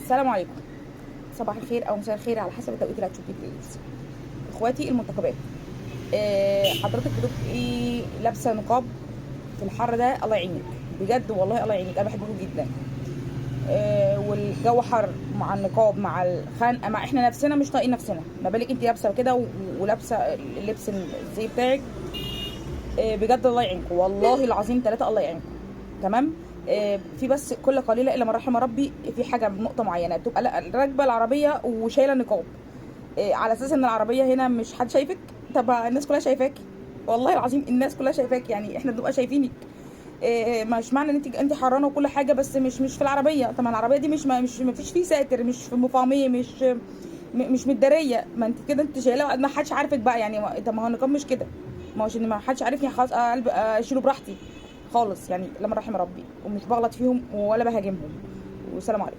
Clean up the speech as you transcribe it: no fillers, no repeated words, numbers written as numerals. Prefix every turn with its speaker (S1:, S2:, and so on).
S1: السلام عليكم، صباح الخير او مساء الخير على حسب التوقيت اللي هتشوفيه فيه. اخواتي المنتخبات، حضرتك بتبقي لابسه نقاب في الحر ده، الله يعينك بجد والله، الله يعينك، انا بحبه جدا. والجو حر مع النقاب مع الخنقه، مع احنا نفسنا مش طايقين نفسنا، ما بالك انت لابسه كده ولابسه اللبس الزي بتاعك. بجد الله يعينكم والله العظيم ثلاثة، الله يعينكم. تمام. في بس كل قليله الا من رحم ربي، في حاجه بنقطه معينه بتبقى راكبه العربيه وشايله نقاب، على اساس ان العربيه هنا مش حد شايفك. طب الناس كلها شايفاك، والله العظيم الناس كلها شايفاك، يعني احنا بنبقى شايفينك. مش معنى ان انت حرانه وكل حاجه، بس مش في العربيه. طب ما العربيه دي ما فيش فيه ساتر، مش في مفاميه، مش متداريه، ما انت كده انت شايله ما حدش عارفك بقى يعني. طب ما هو النقاب مش كده، ما هوش ان ما حدش عارفني خلاص اشيله براحتي خالص، يعني لما رحم ربي، ومش بغلط فيهم ولا بهاجمهم. والسلام عليكم.